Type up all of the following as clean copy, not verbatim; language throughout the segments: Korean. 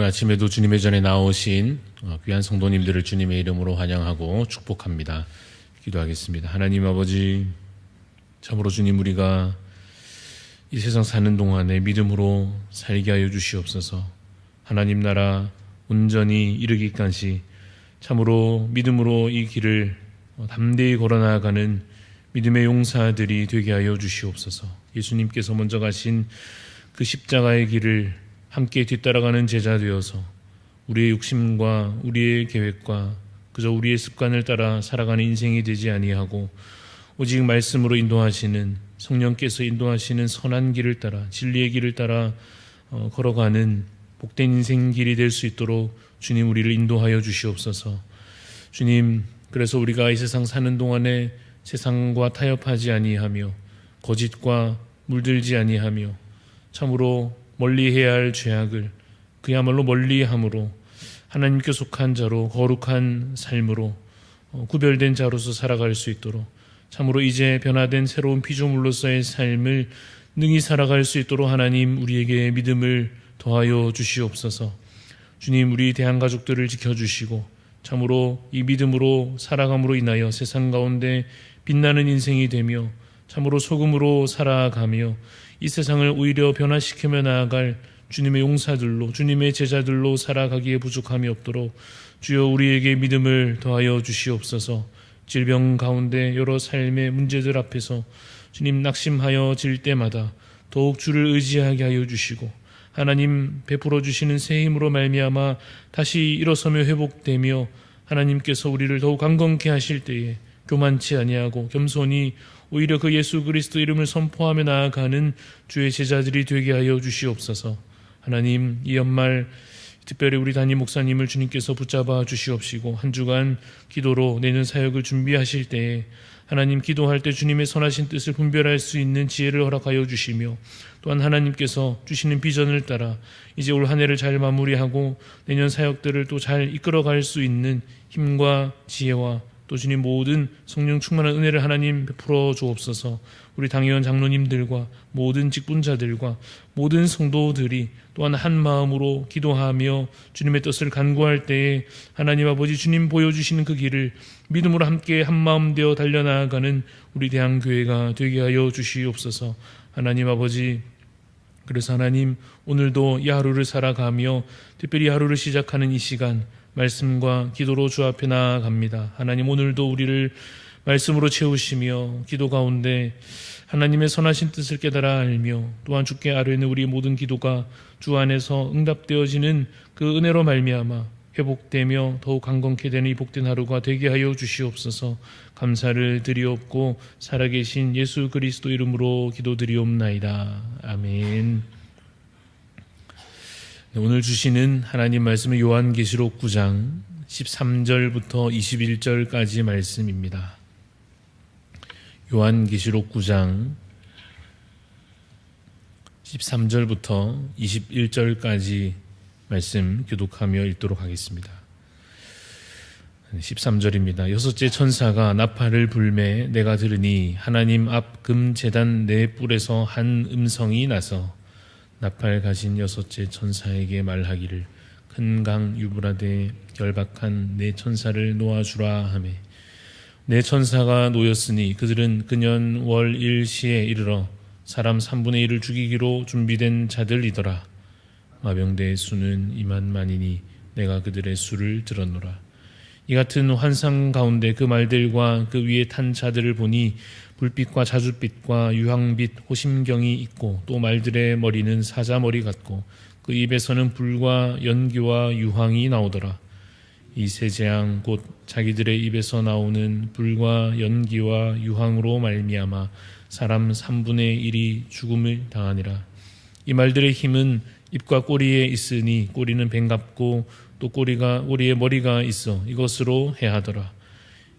오늘 아침에도 주님의 전에 나오신 귀한 성도님들을 주님의 이름으로 환영하고 축복합니다. 기도하겠습니다. 하나님 아버지, 참으로 주님, 우리가 이 세상 사는 동안에 믿음으로 살게 하여 주시옵소서. 하나님 나라 온전히 이르기까지 참으로 믿음으로 이 길을 담대히 걸어나가는 믿음의 용사들이 되게 하여 주시옵소서. 예수님께서 먼저 가신 그 십자가의 길을 함께 뒤따라가는 제자 되어서 우리의 욕심과 우리의 계획과 그저 우리의 습관을 따라 살아가는 인생이 되지 아니하고 오직 말씀으로 인도하시는 성령께서 인도하시는 선한 길을 따라 진리의 길을 따라 걸어가는 복된 인생 길이 될 수 있도록 주님 우리를 인도하여 주시옵소서. 주님, 그래서 우리가 이 세상 사는 동안에 세상과 타협하지 아니하며 거짓과 물들지 아니하며 참으로 멀리해야 할 죄악을 그야말로 멀리함으로 하나님께 속한 자로 거룩한 삶으로 구별된 자로서 살아갈 수 있도록 참으로 이제 변화된 새로운 피조물로서의 삶을 능히 살아갈 수 있도록 하나님 우리에게 믿음을 더하여 주시옵소서. 주님, 우리 대한가족들을 지켜주시고 참으로 이 믿음으로 살아감으로 인하여 세상 가운데 빛나는 인생이 되며 참으로 소금으로 살아가며 이 세상을 오히려 변화시키며 나아갈 주님의 용사들로 주님의 제자들로 살아가기에 부족함이 없도록 주여 우리에게 믿음을 더하여 주시옵소서. 질병 가운데 여러 삶의 문제들 앞에서 주님 낙심하여 질 때마다 더욱 주를 의지하게 하여 주시고 하나님 베풀어 주시는 새 힘으로 말미암아 다시 일어서며 회복되며 하나님께서 우리를 더욱 강건케 하실 때에 교만치 아니하고 겸손히 오히려 그 예수 그리스도 이름을 선포하며 나아가는 주의 제자들이 되게 하여 주시옵소서. 하나님, 이 연말 특별히 우리 담임 목사님을 주님께서 붙잡아 주시옵시고 한 주간 기도로 내년 사역을 준비하실 때에 하나님 기도할 때 주님의 선하신 뜻을 분별할 수 있는 지혜를 허락하여 주시며 또한 하나님께서 주시는 비전을 따라 이제 올 한 해를 잘 마무리하고 내년 사역들을 또 잘 이끌어갈 수 있는 힘과 지혜와 또 주님 모든 성령 충만한 은혜를 하나님 베풀어 주옵소서. 우리 당회원 장로님들과 모든 직분자들과 모든 성도들이 또한 한 마음으로 기도하며 주님의 뜻을 간구할 때에 하나님 아버지 주님 보여주시는 그 길을 믿음으로 함께 한 마음 되어 달려나가는 우리 대한교회가 되게 하여 주시옵소서. 하나님 아버지, 그래서 하나님 오늘도 이 하루를 살아가며 특별히 하루를 시작하는 이 시간 말씀과 기도로 주 앞에 나아갑니다. 하나님 오늘도 우리를 말씀으로 채우시며 기도 가운데 하나님의 선하신 뜻을 깨달아 알며 또한 주께 아뢰는 우리 모든 기도가 주 안에서 응답되어지는 그 은혜로 말미암아 회복되며 더욱 강건케 되는 이 복된 하루가 되게 하여 주시옵소서. 감사를 드리옵고 살아계신 예수 그리스도 이름으로 기도드리옵나이다. 아멘. 오늘 주시는 하나님 말씀은 요한계시록 9장 13절부터 21절까지 말씀입니다. 요한계시록 9장 13절부터 21절까지 말씀 교독하며 읽도록 하겠습니다. 13절입니다. 여섯째 천사가 나팔을 불매 내가 들으니 하나님 앞 금제단 네 뿔에서 한 음성이 나서 나팔 가진 여섯째 천사에게 말하기를 큰 강 유브라데에 결박한 네 천사를 놓아주라 하매 네 천사가 놓였으니 그들은 근년 월 일시에 이르러 사람 3분의 1을 죽이기로 준비된 자들이더라. 마병대의 수는 2만만이니 내가 그들의 수를 들었노라. 이 같은 환상 가운데 그 말들과 그 위에 탄 자들을 보니 불빛과 자줏빛과 유황빛 호심경이 있고 또 말들의 머리는 사자머리 같고 그 입에서는 불과 연기와 유황이 나오더라. 이 세 재앙 곧 자기들의 입에서 나오는 불과 연기와 유황으로 말미암아 사람 3분의 1이 죽음을 당하니라. 이 말들의 힘은 입과 꼬리에 있으니 꼬리는 뱀같고 또 꼬리에 머리가 있어 이것으로 해하더라.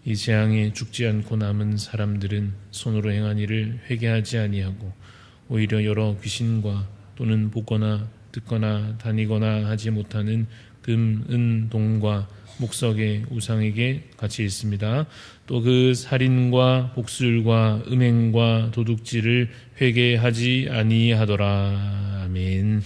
이 재앙에 죽지 않고 남은 사람들은 손으로 행한 일을 회개하지 아니하고 오히려 여러 귀신과 또는 보거나 듣거나 다니거나 하지 못하는 금, 은, 동과 목석의 우상에게 같이 있습니다. 또 그 살인과 복술과 음행과 도둑질을 회개하지 아니하더라. 아멘.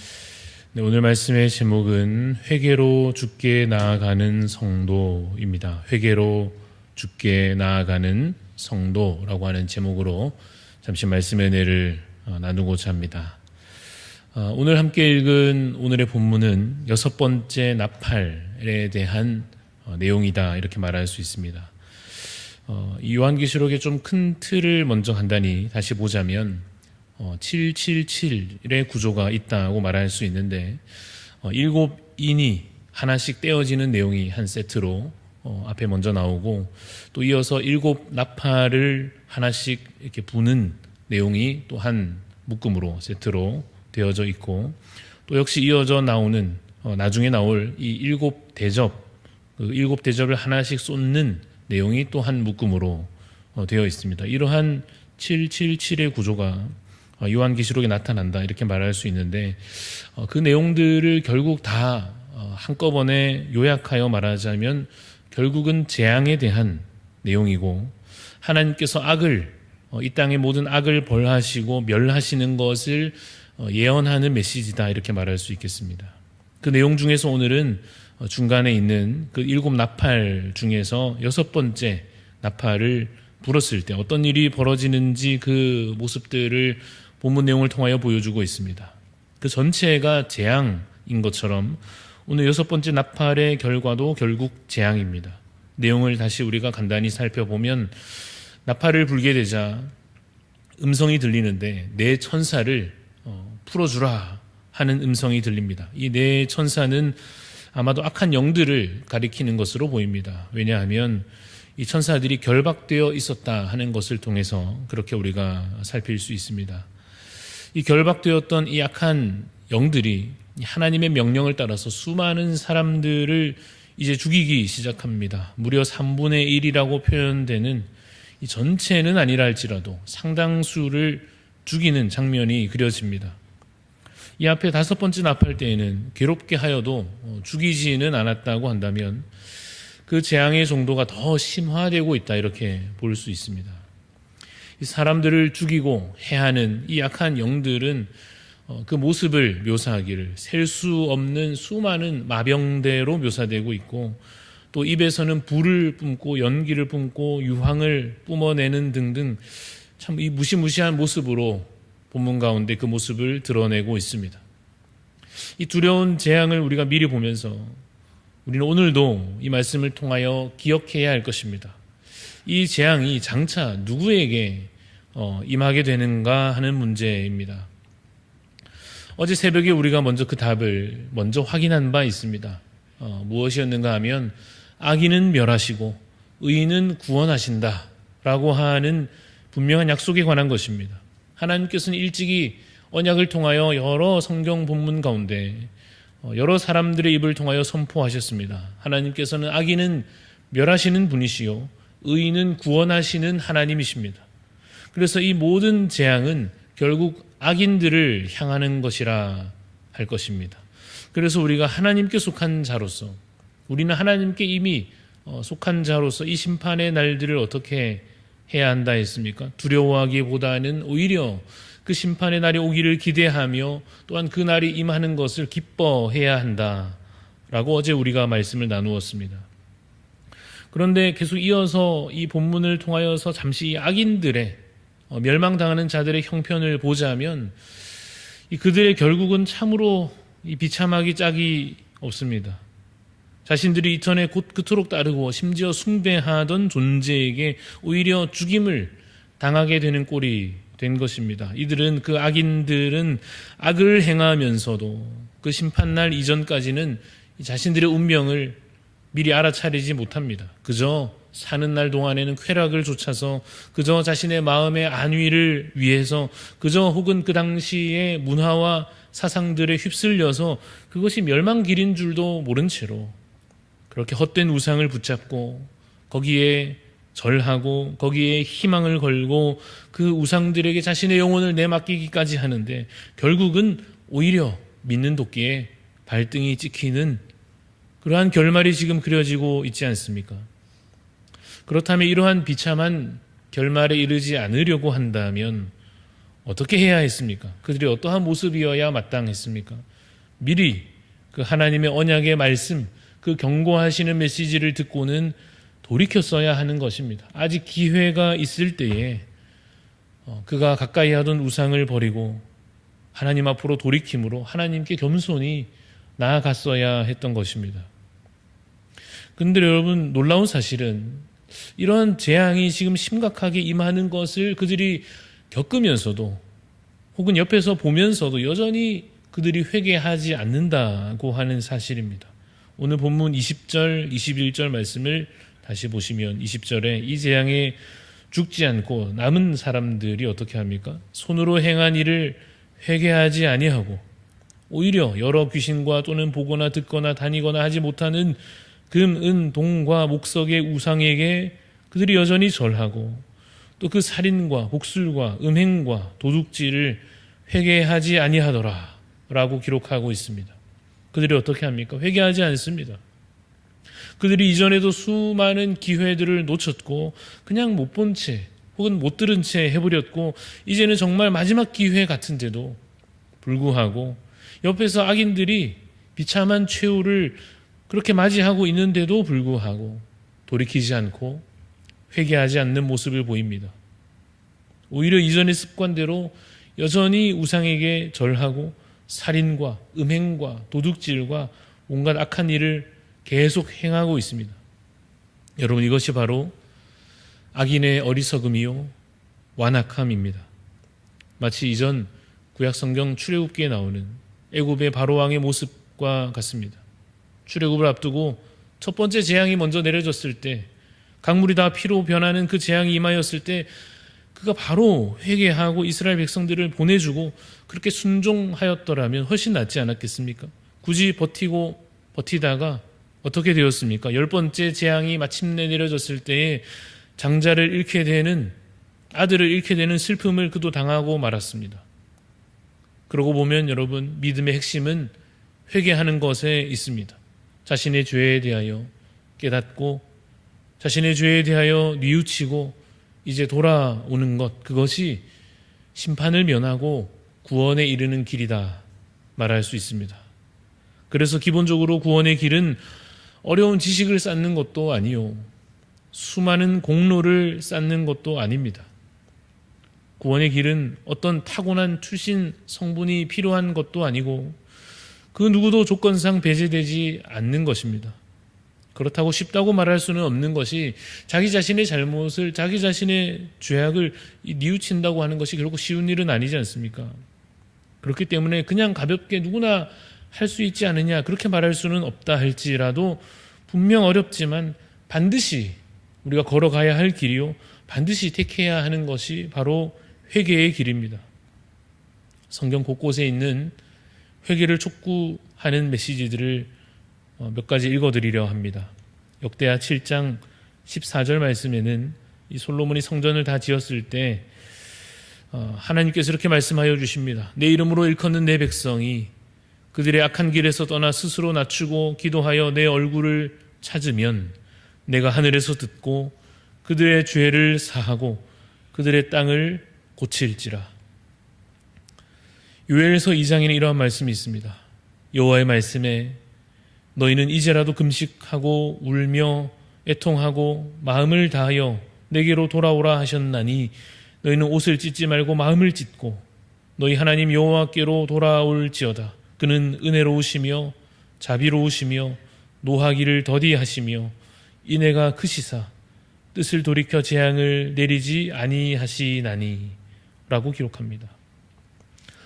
네, 오늘 말씀의 제목은 회개로 주께 나아가는 성도입니다. 회개로 주께 나아가는 성도라고 하는 제목으로 잠시 말씀의 은혜를 나누고자 합니다. 오늘 함께 읽은 오늘의 본문은 6번째 나팔에 대한 내용이다, 이렇게 말할 수 있습니다. 이 요한계시록의 좀 큰 틀을 먼저 간단히 다시 보자면 777의 구조가 있다고 말할 수 있는데 7인이 하나씩 떼어지는 내용이 한 세트로 앞에 먼저 나오고, 또 이어서 7 나팔을 하나씩 이렇게 부는 내용이 또 한 묶음으로 세트로 되어져 있고, 또 역시 이어져 나오는 나중에 나올 이 7대접, 그 7대접을 하나씩 쏟는 내용이 또 한 묶음으로 되어 있습니다. 이러한 777의 구조가 요한계시록에 나타난다, 이렇게 말할 수 있는데, 그 내용들을 결국 다 한꺼번에 요약하여 말하자면 결국은 재앙에 대한 내용이고, 하나님께서 악을, 이 땅의 모든 악을 벌하시고 멸하시는 것을 예언하는 메시지다, 이렇게 말할 수 있겠습니다. 그 내용 중에서 오늘은 중간에 있는 그 7 나팔 중에서 6번째 나팔을 불었을 때 어떤 일이 벌어지는지 그 모습들을 본문 내용을 통하여 보여주고 있습니다. 그 전체가 재앙인 것처럼 오늘 6번째 나팔의 결과도 결국 재앙입니다. 내용을 다시 우리가 간단히 살펴보면, 나팔을 불게 되자 음성이 들리는데 네 천사를 풀어주라 하는 음성이 들립니다. 이 네 천사는 아마도 악한 영들을 가리키는 것으로 보입니다. 왜냐하면 이 천사들이 결박되어 있었다 하는 것을 통해서 그렇게 우리가 살필 수 있습니다. 이 결박되었던 이 악한 영들이 하나님의 명령을 따라서 수많은 사람들을 이제 죽이기 시작합니다. 무려 3분의 1이라고 표현되는, 이 전체는 아니라 할지라도 상당수를 죽이는 장면이 그려집니다. 이 앞에 5번째 나팔 때에는 괴롭게 하여도 죽이지는 않았다고 한다면 그 재앙의 정도가 더 심화되고 있다, 이렇게 볼 수 있습니다. 이 사람들을 죽이고 해하는 이 악한 영들은 그 모습을 묘사하기를 셀 수 없는 수많은 마병대로 묘사되고 있고, 또 입에서는 불을 뿜고 연기를 뿜고 유황을 뿜어내는 등등 참 이 무시무시한 모습으로 본문 가운데 그 모습을 드러내고 있습니다. 이 두려운 재앙을 우리가 미리 보면서 우리는 오늘도 이 말씀을 통하여 기억해야 할 것입니다. 이 재앙이 장차 누구에게 임하게 되는가 하는 문제입니다. 어제 새벽에 우리가 먼저 그 답을 먼저 확인한 바 있습니다. 무엇이었는가 하면 악인은 멸하시고 의인은 구원하신다 라고 하는 분명한 약속에 관한 것입니다. 하나님께서는 일찍이 언약을 통하여 여러 성경 본문 가운데 여러 사람들의 입을 통하여 선포하셨습니다. 하나님께서는 악인은 멸하시는 분이시요 의인은 구원하시는 하나님이십니다. 그래서 이 모든 재앙은 결국 악인들을 향하는 것이라 할 것입니다. 그래서 우리가 하나님께 속한 자로서, 우리는 하나님께 이미 속한 자로서 이 심판의 날들을 어떻게 해야 한다 했습니까? 두려워하기보다는 오히려 그 심판의 날이 오기를 기대하며 또한 그 날이 임하는 것을 기뻐해야 한다라고 어제 우리가 말씀을 나누었습니다. 그런데 계속 이어서 이 본문을 통하여서 잠시 악인들의 멸망당하는 자들의 형편을 보자면 그들의 결국은 참으로 비참하기 짝이 없습니다. 자신들이 이전에 곧 그토록 따르고 심지어 숭배하던 존재에게 오히려 죽임을 당하게 되는 꼴이 된 것입니다. 이들은, 그 악인들은 악을 행하면서도 그 심판날 이전까지는 자신들의 운명을 미리 알아차리지 못합니다. 그저 사는 날 동안에는 쾌락을 좇아서, 그저 자신의 마음의 안위를 위해서, 그저 혹은 그 당시의 문화와 사상들에 휩쓸려서 그것이 멸망길인 줄도 모른 채로 그렇게 헛된 우상을 붙잡고 거기에 절하고 거기에 희망을 걸고 그 우상들에게 자신의 영혼을 내맡기기까지 하는데 결국은 오히려 믿는 도끼에 발등이 찍히는 그러한 결말이 지금 그려지고 있지 않습니까? 그렇다면 이러한 비참한 결말에 이르지 않으려고 한다면 어떻게 해야 했습니까? 그들이 어떠한 모습이어야 마땅했습니까? 미리 그 하나님의 언약의 말씀, 그 경고하시는 메시지를 듣고는 돌이켰어야 하는 것입니다. 아직 기회가 있을 때에 그가 가까이 하던 우상을 버리고 하나님 앞으로 돌이킴으로 하나님께 겸손히 나아갔어야 했던 것입니다. 그런데 여러분, 놀라운 사실은 이러한 재앙이 지금 심각하게 임하는 것을 그들이 겪으면서도 혹은 옆에서 보면서도 여전히 그들이 회개하지 않는다고 하는 사실입니다. 오늘 본문 20절, 21절 말씀을 다시 보시면 20절에 이 재앙에 죽지 않고 남은 사람들이 어떻게 합니까? 손으로 행한 일을 회개하지 아니하고 오히려 여러 귀신과 또는 보거나 듣거나 다니거나 하지 못하는 금, 은, 동과 목석의 우상에게 그들이 여전히 절하고 또 그 살인과 복술과 음행과 도둑질을 회개하지 아니하더라 라고 기록하고 있습니다. 그들이 어떻게 합니까? 회개하지 않습니다. 그들이 이전에도 수많은 기회들을 놓쳤고 그냥 못 본 채 혹은 못 들은 채 해버렸고 이제는 정말 마지막 기회 같은데도 불구하고 옆에서 악인들이 비참한 최후를 그렇게 맞이하고 있는데도 불구하고 돌이키지 않고 회개하지 않는 모습을 보입니다. 오히려 이전의 습관대로 여전히 우상에게 절하고 살인과 음행과 도둑질과 온갖 악한 일을 계속 행하고 있습니다. 여러분, 이것이 바로 악인의 어리석음이요 완악함입니다. 마치 이전 구약성경 출애굽기에 나오는 애굽의 바로왕의 모습과 같습니다. 출애굽을 앞두고 첫 번째 재앙이 먼저 내려졌을 때, 강물이 다 피로 변하는 그 재앙이 임하였을 때 그가 바로 회개하고 이스라엘 백성들을 보내주고 그렇게 순종하였더라면 훨씬 낫지 않았겠습니까? 굳이 버티다가 어떻게 되었습니까? 10번째 재앙이 마침내 내려졌을 때에 장자를 잃게 되는, 아들을 잃게 되는 슬픔을 그도 당하고 말았습니다. 그러고 보면 여러분, 믿음의 핵심은 회개하는 것에 있습니다. 자신의 죄에 대하여 깨닫고 자신의 죄에 대하여 뉘우치고 이제 돌아오는 것, 그것이 심판을 면하고 구원에 이르는 길이다 말할 수 있습니다. 그래서 기본적으로 구원의 길은 어려운 지식을 쌓는 것도 아니요, 수많은 공로를 쌓는 것도 아닙니다. 구원의 길은 어떤 타고난 출신 성분이 필요한 것도 아니고 그 누구도 조건상 배제되지 않는 것입니다. 그렇다고 쉽다고 말할 수는 없는 것이, 자기 자신의 잘못을, 자기 자신의 죄악을 뉘우친다고 하는 것이 결국 쉬운 일은 아니지 않습니까? 그렇기 때문에 그냥 가볍게 누구나 할 수 있지 않느냐 그렇게 말할 수는 없다 할지라도 분명 어렵지만 반드시 우리가 걸어가야 할 길이요, 반드시 택해야 하는 것이 바로 회개의 길입니다. 성경 곳곳에 있는 회개를 촉구하는 메시지들을 몇 가지 읽어드리려 합니다. 역대하 7장 14절 말씀에는 이 솔로몬이 성전을 다 지었을 때 하나님께서 이렇게 말씀하여 주십니다. 내 이름으로 일컫는 내 백성이 그들의 악한 길에서 떠나 스스로 낮추고 기도하여 내 얼굴을 찾으면 내가 하늘에서 듣고 그들의 죄를 사하고 그들의 땅을 고칠지라. 요엘서 2장에는 이러한 말씀이 있습니다. 여호와의 말씀에 너희는 이제라도 금식하고 울며 애통하고 마음을 다하여 내게로 돌아오라 하셨나니 너희는 옷을 찢지 말고 마음을 찢고 너희 하나님 여호와께로 돌아올지어다. 그는 은혜로우시며 자비로우시며 노하기를 더디하시며 인애가 크시사 뜻을 돌이켜 재앙을 내리지 아니하시나니 라고 기록합니다.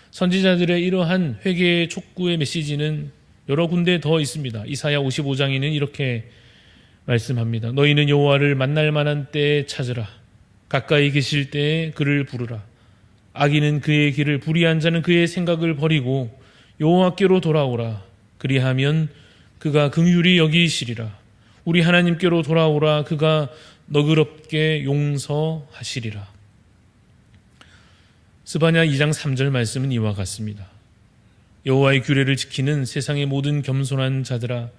선지자들의 이러한 회개의 촉구의 메시지는 여러 군데 더 있습니다. 이사야 55장에는 이렇게 말씀합니다. 너희는 여호와를 만날 만한 때에 찾으라. 가까이 계실 때에 그를 부르라. 악인은 그의 길을, 불의한 자는 그의 생각을 버리고 여호와께로 돌아오라. 그리하면 그가 긍휼히 여기시리라. 우리 하나님께로 돌아오라. 그가 너그럽게 용서하시리라. 스바냐 2장 3절 말씀은 이와 같습니다. 여호와의 규례를 지키는 세상의 모든 겸손한 자들아,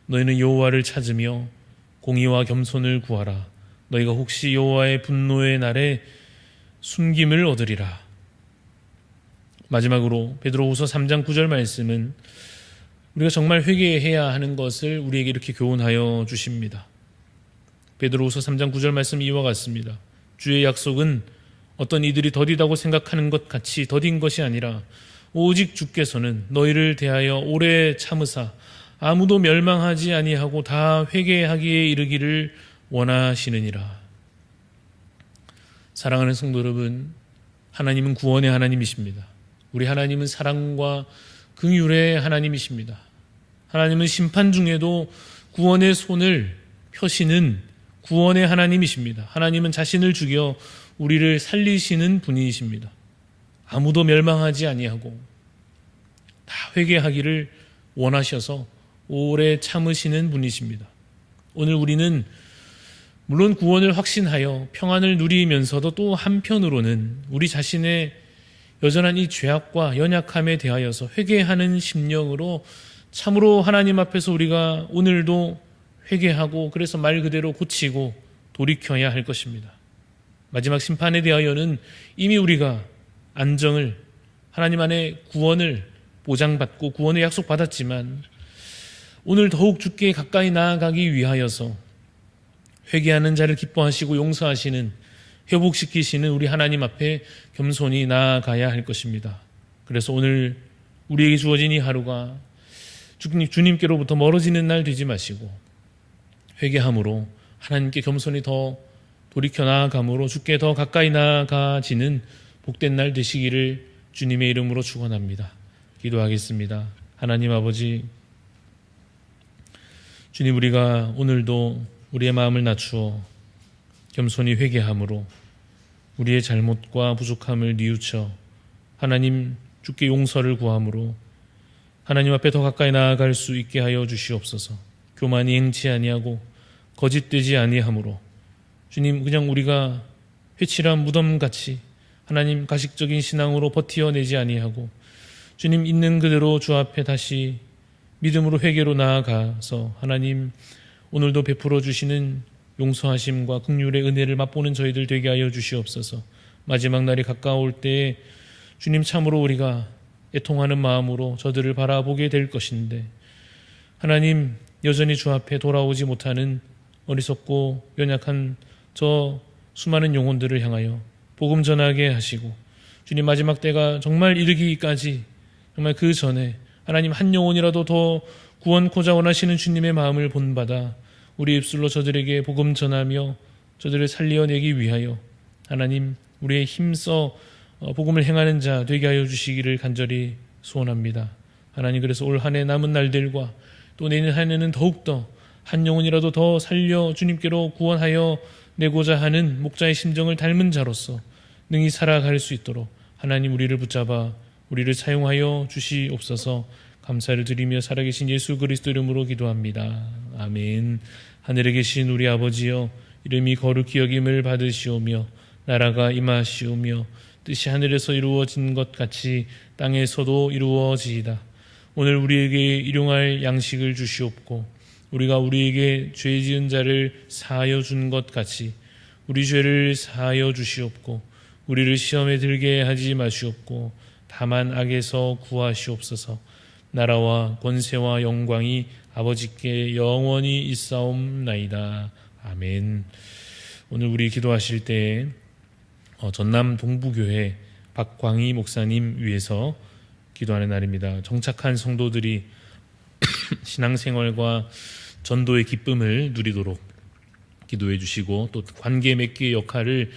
너희는 여호와를 찾으며 공의와 겸손을 구하라. 너희가 혹시 여호와의 분노의 날에 숨김을 얻으리라. 마지막으로 베드로후서 3장 9절 말씀은 우리가 정말 회개해야 하는 것을 우리에게 이렇게 교훈하여 주십니다. 베드로후서 3장 9절 말씀 이와 같습니다. 주의 약속은 어떤 이들이 더디다고 생각하는 것 같이 더딘 것이 아니라 오직 주께서는 너희를 대하여 오래 참으사 아무도 멸망하지 아니하고 다 회개하기에 이르기를 원하시느니라. 사랑하는 성도 여러분, 하나님은 구원의 하나님이십니다. 우리 하나님은 사랑과 긍휼의 하나님이십니다. 하나님은 심판 중에도 구원의 손을 펴시는 구원의 하나님이십니다. 하나님은 자신을 죽여 우리를 살리시는 분이십니다. 아무도 멸망하지 아니하고 다 회개하기를 원하셔서 오래 참으시는 분이십니다. 오늘 우리는 물론 구원을 확신하여 평안을 누리면서도 또 한편으로는 우리 자신의 여전한 이 죄악과 연약함에 대하여서 회개하는 심령으로 참으로 하나님 앞에서 우리가 오늘도 회개하고 그래서 말 그대로 고치고 돌이켜야 할 것입니다. 마지막 심판에 대하여는 이미 우리가 안정을, 하나님 안에 구원을 보장받고 구원의 약속받았지만 오늘 더욱 주께 가까이 나아가기 위하여서 회개하는 자를 기뻐하시고 용서하시는, 회복시키시는 우리 하나님 앞에 겸손히 나아가야 할 것입니다. 그래서 오늘 우리에게 주어진 이 하루가 주님께로부터 멀어지는 날 되지 마시고 회개함으로 하나님께 겸손히 더 돌이켜 나아감으로 주께 더 가까이 나아가지는 복된 날 되시기를 주님의 이름으로 축원합니다. 기도하겠습니다. 하나님 아버지, 주님, 우리가 오늘도 우리의 마음을 낮추어 겸손히 회개함으로 우리의 잘못과 부족함을 뉘우쳐 하나님 주께 용서를 구함으로 하나님 앞에 더 가까이 나아갈 수 있게 하여 주시옵소서. 교만이 행치 아니하고 거짓되지 아니하므로 주님, 그냥 우리가 회칠한 무덤같이 하나님 가식적인 신앙으로 버티어내지 아니하고 주님 있는 그대로 주 앞에 다시 믿음으로 회개로 나아가서 하나님 오늘도 베풀어 주시는 용서하심과 긍휼의 은혜를 맛보는 저희들 되게 하여 주시옵소서. 마지막 날이 가까울 때에 주님 참으로 우리가 애통하는 마음으로 저들을 바라보게 될 것인데 하나님 여전히 주 앞에 돌아오지 못하는 어리석고 연약한 저 수많은 영혼들을 향하여 복음 전하게 하시고 주님 마지막 때가 정말 이르기까지 정말 그 전에 하나님 한 영혼이라도 더 구원코자 원하시는 주님의 마음을 본받아 우리 입술로 저들에게 복음 전하며 저들을 살려내기 위하여 하나님 우리의 힘써 복음을 행하는 자 되게 하여 주시기를 간절히 소원합니다. 하나님, 그래서 올 한 해 남은 날들과 또 내년 한 해는 더욱더 한 영혼이라도 더 살려 주님께로 구원하여 내고자 하는 목자의 심정을 닮은 자로서 능히 살아갈 수 있도록 하나님 우리를 붙잡아 우리를 사용하여 주시옵소서. 감사를 드리며 살아계신 예수 그리스도 이름으로 기도합니다. 아멘. 하늘에 계신 우리 아버지여, 이름이 거룩히 여김을 받으시오며 나라가 임하시오며 뜻이 하늘에서 이루어진 것 같이 땅에서도 이루어지이다. 오늘 우리에게 일용할 양식을 주시옵고 우리가 우리에게 죄 지은 자를 사하여 준 것 같이 우리 죄를 사하여 주시옵고 우리를 시험에 들게 하지 마시옵고 다만 악에서 구하시옵소서. 나라와 권세와 영광이 아버지께 영원히 있사옵나이다. 아멘. 오늘 우리 기도하실 때 전남 동부교회 박광희 목사님 위해서 기도하는 날입니다. 정착한 성도들이 신앙생활과 전도의 기쁨을 누리도록 기도해 주시고 또 관계 맺기의 역할을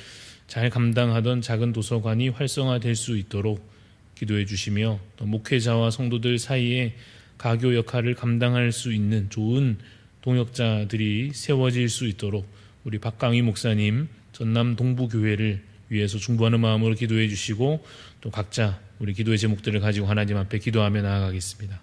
잘 감당하던 작은 도서관이 활성화될 수 있도록 기도해 주시며 또 목회자와 성도들 사이에 가교 역할을 감당할 수 있는 좋은 동역자들이 세워질 수 있도록 우리 박광희 목사님 전남 동부교회를 위해서 중보하는 마음으로 기도해 주시고 또 각자 우리 기도의 제목들을 가지고 하나님 앞에 기도하며 나아가겠습니다.